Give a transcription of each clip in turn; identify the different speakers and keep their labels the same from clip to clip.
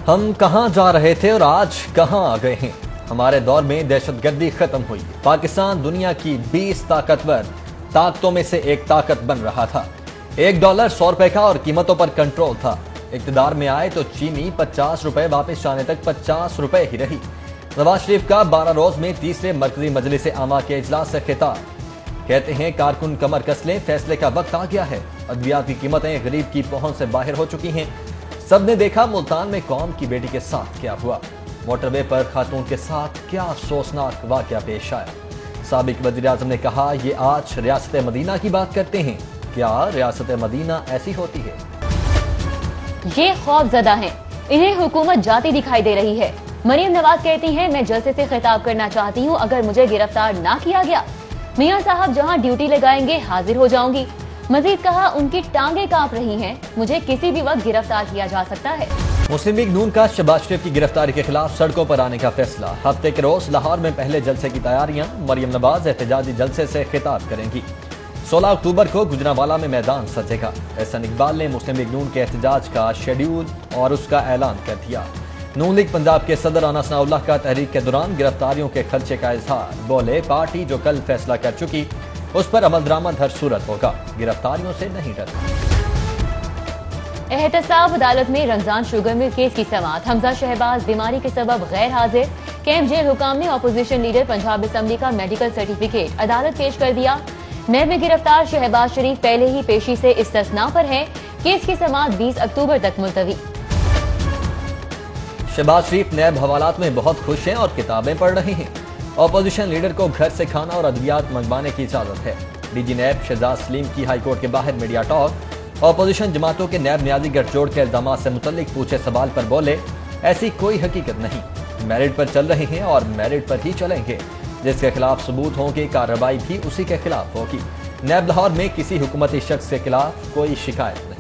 Speaker 1: ہم کہاں جا رہے تھے اور آج کہاں آ گئے ہیں؟ ہمارے دور میں دہشت گردی ختم ہوئی، پاکستان دنیا کی 20 طاقتور طاقتوں میں سے ایک طاقت بن رہا تھا۔ $1 100 روپے کا اور قیمتوں پر کنٹرول تھا۔ اقتدار میں آئے تو چینی 50 روپے واپس جانے تک 50 روپے ہی رہی۔ نواز شریف کا 12 روز میں تیسرے مرکزی مجلس عامہ کے اجلاس سے خطاب، کہتے ہیں کارکن کمر کس لیں، فیصلے کا وقت آ گیا ہے۔ ادویات کی قیمتیں غریب کی پہنچ سے باہر ہو چکی ہیں۔ سب نے دیکھا ملتان میں قوم کی بیٹی کے ساتھ کیا ہوا، موٹر وے پر خاتون کے ساتھ کیا افسوسناک واقعہ پیش آیا۔ سابق وزیر اعظم نے کہا یہ آج ریاست مدینہ کی بات کرتے ہیں، کیا ریاست مدینہ ایسی ہوتی ہے؟
Speaker 2: یہ خوف زدہ ہیں، انہیں حکومت جاتی دکھائی دے رہی ہے۔ مریم نواز کہتی ہیں میں جلسے سے خطاب کرنا چاہتی ہوں، اگر مجھے گرفتار نہ کیا گیا میاں صاحب جہاں ڈیوٹی لگائیں گے حاضر ہو جاؤں گی۔ مزید کہا ان کی ٹانگیں کانپ رہی ہیں، مجھے کسی بھی وقت گرفتار کیا جا سکتا ہے۔
Speaker 1: مسلم لیگ نون کا شہباز شریف کی گرفتاری کے خلاف سڑکوں پر آنے کا فیصلہ، ہفتے کے روز لاہور میں پہلے جلسے کی تیاریاں، مریم نواز احتجاجی جلسے سے خطاب کریں گی۔ 16 اکتوبر کو گجرانوالہ میں میدان سجے گا۔ احسن اقبال نے مسلم لیگ نون کے احتجاج کا شیڈیول اور اس کا اعلان کر دیا۔ نون لیگ پنجاب کے صدر رانا ثناء اللہ کا تحریک کے دوران گرفتاریوں کے خدشے کا اظہار، بولے پارٹی جو کل فیصلہ کر چکی اس پر عمل درآمد ہر صورت ہوگا، گرفتاریوں سے نہیں ڈرتا۔
Speaker 2: احتساب عدالت میں رمضان شوگر مل کیس کی سماعت، حمزہ شہباز بیماری کے سبب غیر حاضر، کیمپ جیل حکام نے اپوزیشن لیڈر پنجاب اسمبلی کا میڈیکل سرٹیفکیٹ عدالت پیش کر دیا۔ نیب میں گرفتار شہباز شریف پہلے ہی پیشی سے استثناء پر ہے، کیس کی سماعت 20 اکتوبر تک ملتوی۔
Speaker 1: شہباز شریف نیب حوالات میں بہت خوش ہیں اور کتابیں پڑھ رہے ہیں۔ اپوزیشن لیڈر کو گھر سے کھانا اور ادویات منگوانے کی اجازت ہے۔ ڈی جی نیب شہزاد سلیم کی ہائی کورٹ کے باہر میڈیا ٹاک، اپوزیشن جماعتوں کے نیب نیازی گٹھ جوڑ کے الزامات سے متعلق پوچھے سوال پر بولے ایسی کوئی حقیقت نہیں، میرٹ پر چل رہے ہیں اور میرٹ پر ہی چلیں گے، جس کے خلاف ثبوت ہوں گے کارروائی بھی اسی کے خلاف ہوگی۔ نیب لاہور میں کسی حکومتی شخص کے خلاف کوئی شکایت نہیں۔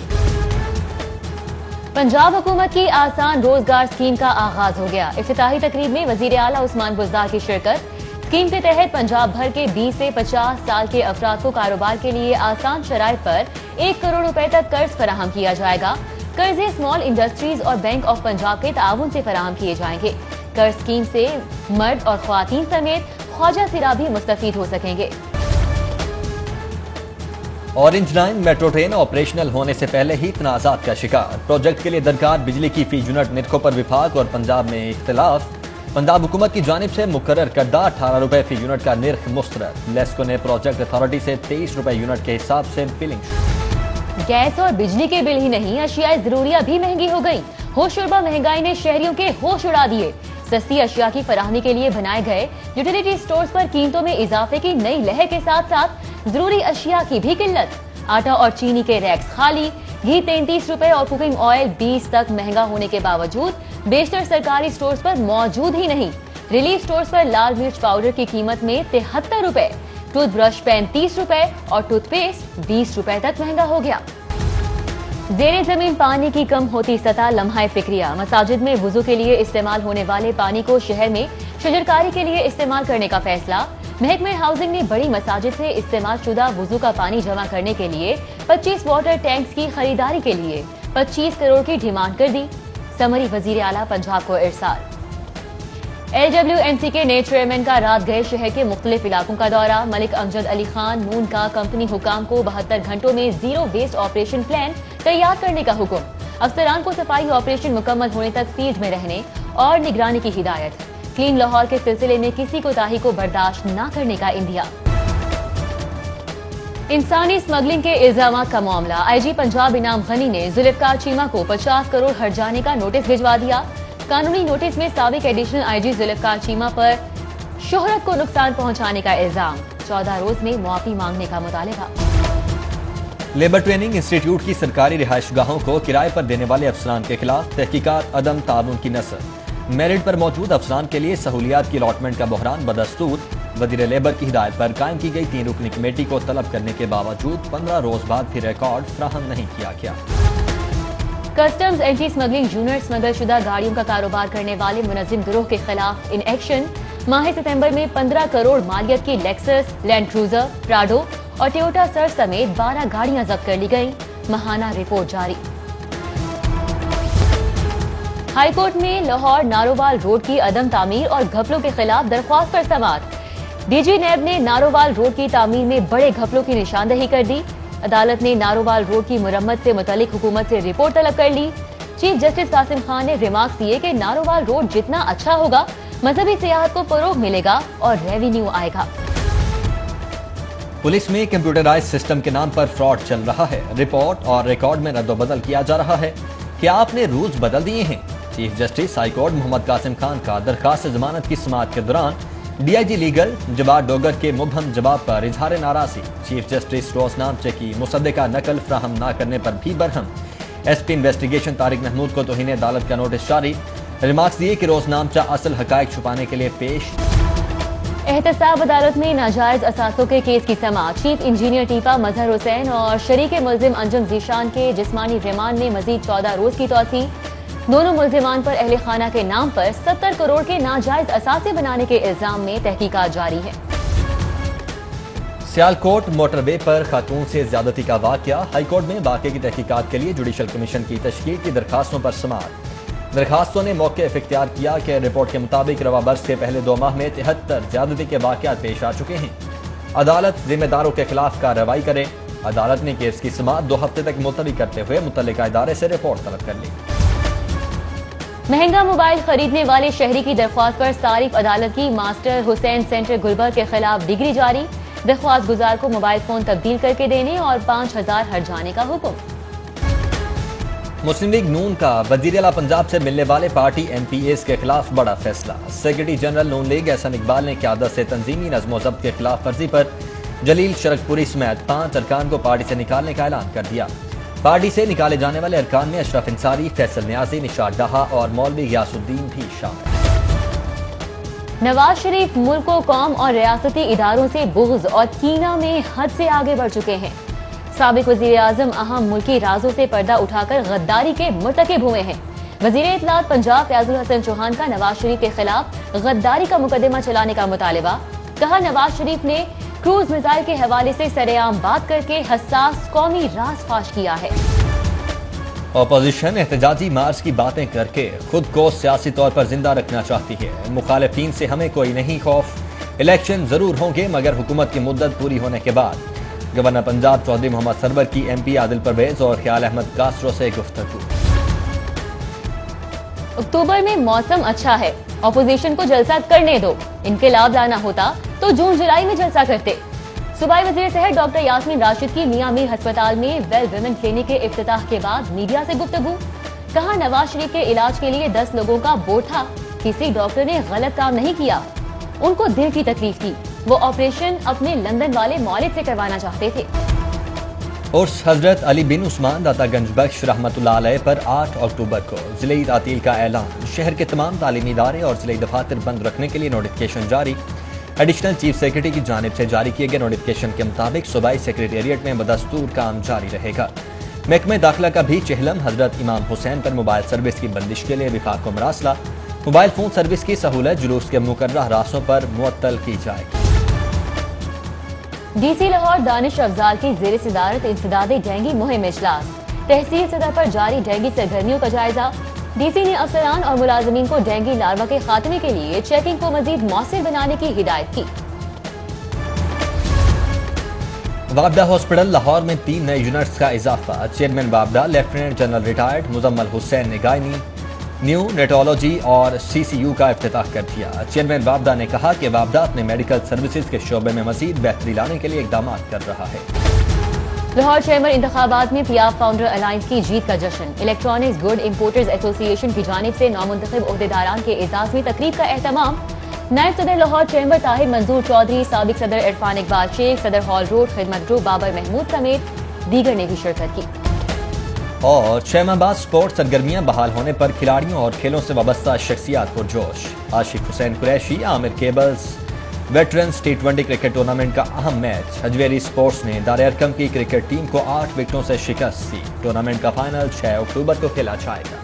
Speaker 2: پنجاب حکومت کی آسان روزگار اسکیم کا آغاز ہو گیا۔ افتتاحی تقریب میں وزیر اعلیٰ عثمان بزدار کی شرکت۔ اسکیم کے تحت پنجاب بھر کے 20 سے 50 سال کے افراد کو کاروبار کے لیے آسان شرائط پر 1 کروڑ روپے تک قرض فراہم کیا جائے گا۔ قرضے اسمال انڈسٹریز اور بینک آف پنجاب کے تعاون سے فراہم کیے جائیں گے۔ قرض اسکیم سے مرد اور خواتین سمیت خواجہ سرا بھی مستفید ہو سکیں گے۔
Speaker 1: Orange line metro train operational ہونے سے پہلے ہی تنازعات کا شکار، پروجیکٹ کے لیے درکار بجلی کی فی یونٹ نرخوں پر وفاق اور پنجاب میں اختلاف۔ پنجاب حکومت کی جانب سے مقرر کردہ 18 روپے فی یونٹ کا نرخ مسترد، لیسکو نے پروجیکٹ اتھارٹی سے 23 روپے یونٹ کے حساب سے بلنگ۔
Speaker 2: گیس اور بجلی کے بل ہی نہیں، اشیاء ضروریہ بھی مہنگی ہو گئی۔ ہوش شربہ مہنگائی نے شہریوں کے ہوش اڑا دیے۔ سستی اشیاء کی فراہمی کے لیے بنائے گئے یوٹیلیٹی سٹورز پر قیمتوں میں اضافے کی نئی لہر کے ساتھ ساتھ ضروری اشیاء کی بھی قلت۔ آٹا اور چینی کے ریکس خالی، گھی 33 روپے اور کوکنگ آئل 20 تک مہنگا ہونے کے باوجود بیشتر سرکاری سٹورز پر موجود ہی نہیں۔ ریلیف سٹورز پر لال مرچ پاؤڈر کی قیمت میں 73 روپے، ٹوتھ برش 35 روپے اور ٹوتھ پیسٹ 20 روپے تک مہنگا ہو گیا۔ زیر زمین پانی کی کم ہوتی سطح لمحہ فکریہ، مساجد میں وضو کے لیے استعمال ہونے والے پانی کو شہر میں شجرکاری کے لیے استعمال کرنے کا فیصلہ۔ محکمہ ہاؤسنگ نے بڑی مساجد سے استعمال شدہ وضو کا پانی جمع کرنے کے لیے 25 واٹر ٹینکس کی خریداری کے لیے 25 کروڑ کی ڈیمانڈ کر دی۔ سمری وزیر اعلیٰ پنجاب کو ارسال۔ LWMC کے نئے چیئرمین کا رات گئے شہر کے مختلف علاقوں کا دورہ، ملک امجد علی خان نون کا کمپنی حکام کو 72 گھنٹوں میں زیرو ویسٹ آپریشن پلان تیار کرنے کا حکم، افسران کو صفائی آپریشن مکمل ہونے تک فیلڈ میں رہنے اور نگرانی کی ہدایت، کلین لاہور کے سلسلے میں کسی کوتاہی کو برداشت نہ کرنے کا اندیا۔ انسانی اسمگلنگ کے الزامات کا معاملہ، آئی جی پنجاب انعام غنی نے ذوالفقار چیمہ کو 50 کروڑ ہٹ جانے کا نوٹس بھجوا دیا۔ قانونی نوٹس میں سابق ایڈیشنل آئی جی ذوالفقار چیمہ پر شہرت کو نقصان پہنچانے کا الزام، 14 روز میں معافی مانگنے کا مطالبہ۔
Speaker 1: لیبر ٹریننگ انسٹی ٹیوٹ کی سرکاری رہائش گاہوں کو کرائے پر دینے والے افسران کے خلاف تحقیقات، عدم تعاون کی نثر، میرٹ پر موجود افسران کے لیے سہولیات کی الاٹمنٹ کا بحران بدستور، وزیر لیبر کی ہدایت پر قائم کی گئی 3 رکنی کمیٹی کو طلب کرنے کے باوجود 15 روز بعد بھی ریکارڈ فراہم نہیں کیا گیا۔
Speaker 2: Customs anti smuggling junior smuggle شدہ گاڑیوں کا کاروبار کرنے والے منظم گروہ کے خلاف ان ایکشن، ماہ ستمبر میں 15 کروڑ مالیت کی لیکسس، لینڈ کروزر، پراڈو اور ٹویوٹا سرج سمیت 12 گاڑیاں ضبط کر لی گئیں، ماہانہ رپورٹ جاری۔ ہائی کورٹ میں لاہور نارووال روڈ کی عدم تعمیر اور گھپلوں کے خلاف درخواست پر سماعت۔ ڈی جی نیب نے نارووال روڈ کی تعمیر میں بڑے گھپلوں کی نشاندہی کر دی۔ عدالت نے نارووال روڈ کی مرمت سے متعلق حکومت سے رپورٹ طلب کر لی۔ چیف جسٹس قاسم خان نے ریمارکس دیے کہ نارووال روڈ جتنا اچھا ہوگا مذہبی سیاحت کو فروغ ملے گا اور ریونیو آئے گا۔
Speaker 1: پولیس میں کمپیوٹرائز سسٹم کے نام پر فراڈ چل رہا ہے، رپورٹ اور ریکارڈ میں رد و بدل کیا جا رہا ہے۔ کیا آپ نے رولز بدل دیے ہیں؟ چیف جسٹس ہائی کورٹ محمد قاسم خان کا درخواست ضمانت کی سماعت کے دوران ڈی آئی جی لیگل جواد ڈوگر کے مبہم جواب پر اظہار ناراضی۔ چیف جسٹس روزنامچے کی مصدقہ نقل فراہم نہ کرنے پر بھی برہم۔ S P investigation Tariq Mahmood کو توہین عدالت کا نوٹس جاری، ریمارکس دیے کہ روزنامچہ اصل حقائق چھپانے کے لیے پیش۔
Speaker 2: احتساب عدالت میں ناجائز اثاثوں کے کیس کی سماعت۔ چیف انجینئر ٹیپا مظہر حسین اور شریک ملزم انجم ذیشان کے جسمانی ریمانڈ میں مزید 14 روز کی توسیع۔ دونوں ملزمان پر اہل خانہ کے نام پر 70 کروڑ کے ناجائز اثاثے بنانے کے الزام میں تحقیقات جاری ہے۔
Speaker 1: سیالکوٹ موٹر وے پر خاتون سے زیادتی کا واقعہ، ہائی کورٹ میں واقعے کی تحقیقات کے لیے جوڈیشل کمیشن کی تشکیل کی درخواستوں پر سماعت۔ درخواستوں نے موقف اختیار کیا کہ رپورٹ کے مطابق رواں برس کے پہلے 2 ماہ میں 73 زیادتی کے واقعات پیش آ چکے ہیں۔ عدالت ذمہ داروں کے خلاف کارروائی کرے۔ عدالت نے کیس کی سماعت 2 ہفتے تک ملتوی کرتے ہوئے متعلقہ ادارے سے رپورٹ طلب کر لی۔
Speaker 2: مہنگا موبائل خریدنے والے شہری کی درخواست پر صارف عدالت کی ماسٹر حسین سینٹر گلبرگ کے خلاف ڈگری جاری۔ درخواست گزار کو موبائل فون تبدیل کر کے دینے اور 5000 ہرجانے کا حکم۔
Speaker 1: مسلم لیگ نون کا وزیر اعلیٰ پنجاب سے ملنے والے پارٹی ایم پی ایز کے خلاف بڑا فیصلہ۔ سیکرٹری جنرل نون لیگ احسن اقبال نے قیادت سے تنظیمی نظم و ضبط کے خلاف ورزی پر جلیل شرک پوری سمیت 5 ارکان کو پارٹی سے نکالنے کا اعلان کر دیا۔ پارٹی سے نکالے جانے والے ارکان میں اشرف انصاری، فیصل نیازی، نشاط ڈہا اور مولوی غیاث الدین بھی شامل۔
Speaker 2: نواز شریف ملک و قوم اور ریاستی اداروں سے بغض اور کینہ میں حد سے آگے بڑھ چکے ہیں۔ سابق وزیر اعظم اہم ملکی رازوں سے پردہ اٹھا کر غداری کے مرتکب ہوئے ہیں۔ وزیر اطلاعات پنجاب فیاض الحسن چوہان کا نواز شریف کے خلاف غداری کا مقدمہ چلانے کا مطالبہ۔ کہا نواز شریف نے کروز میزائل کے حوالے سے سر عام بات کر کے حساس قومی راز فاش کیا ہے۔
Speaker 1: اپوزیشن احتجاجی مارچ کی باتیں کر کے خود کو سیاسی طور پر زندہ رکھنا چاہتی ہے۔ مخالفین سے ہمیں کوئی نہیں خوف، الیکشن ضرور ہوں گے مگر حکومت کی مدت پوری ہونے کے بعد۔ گورنر پنجاب چودھری محمد سرور کی ایم پی عادل پرویز اور خیال احمد کاسٹرو سے گفتگو۔
Speaker 2: اکتوبر میں موسم اچھا ہے، اپوزیشن کو جلسہ کرنے دو۔ انقلاب لانا ہوتا تو جون جولائی میں جلسہ کرتے۔ صوبائی وزیر صحت ڈاکٹر یاسمین راشد کی میاں میر ہسپتال میں ویل ویمن کلینک کے افتتاح کے بعد میڈیا سے گفتگو۔ کہا نواز شریف کے علاج کے لیے 10 لوگوں کا بورڈ تھا، کسی ڈاکٹر نے غلط کام نہیں کیا، ان کو دل کی تکلیف تھی، وہ آپریشن اپنے لندن والے مالک سے کروانا چاہتے تھے۔
Speaker 1: عرس حضرت علی بن عثمان داتا گنج بخش رحمت اللہ علیہ پر 8 اکتوبر کو ضلعی تعطیل کا اعلان۔ شہر کے تمام تعلیمی ادارے اور ضلعی دفاتر بند رکھنے کے لیے نوٹیفکیشن جاری۔ ایڈیشنل چیف سیکرٹری کی جانب سے جاری کیے گئے نوٹیفکیشن کے مطابق صوبائی سیکریٹریٹ میں بدستور کام جاری رہے گا۔ محکمہ داخلہ کا بھی چہلم۔ حضرت امام حسین پر موبائل سروس کی بندش کے لیے وفاق کو مراسلہ۔ موبائل فون سروس کی سہولت جلوس کے مقررہ راستوں پر معطل کی جائے گی۔
Speaker 2: ڈی سی لاہور دانش افضال کی زیر صدارت انسداد ڈینگی مہم اجلاس۔ تحصیل سطح پر جاری ڈینگی سرگرمیوں کا جائزہ۔ ڈی سی نے افسران اور ملازمین کو ڈینگی لاروا کے خاتمے کے لیے چیکنگ کو مزید مؤثر بنانے کی ہدایت کی۔
Speaker 1: وابڈا ہاسپٹل لاہور میں 3 نئے یونٹس کا اضافہ۔ چیئرمین وابڈا lieutenant general retired Muzammil Hussain نے گائنی، نیو نیٹولوجی اور سی سی یو کا افتتاح کر دیا۔ چیئرمین وابڈا نے کہا کہ وابڈا اپنے میڈیکل سروسز کے شعبے میں مزید بہتری لانے کے لیے اقدامات کر رہا ہے۔
Speaker 2: لاہور چیمبر انتخابات میں پی ایف فاؤنڈر الائنس کی جیت کا جشن۔ الیکٹرانکس گڈ امپورٹرز ایسوسی ایشن کی جانب سے نامنتخب عہدیداران کے اعزاز میں تقریب کا اہتمام۔ نائب صدر لاہور چیمبر طاہر منظور چودھری، سابق صدر عرفان اقبال شیخ، صدر ہال روڈ خدمت گروپ بابر محمود سمیت دیگر نے بھی شرکت کی۔
Speaker 1: اور 6 ماہ بعد سپورٹ سرگرمیاں بحال ہونے پر کھلاڑیوں اور کھیلوں سے وابستہ شخصیات پرجوش۔ Ashiq Hussain Qureshi Amir cables veterans T20 cricket tournament کا اہم میچ۔ حجویری سپورٹس نے دار ارقم کی کرکٹ ٹیم کو 8 وکٹوں سے شکست دی۔ ٹورنامنٹ کا فائنل 6 اکتوبر کو کھیلا جائے گا۔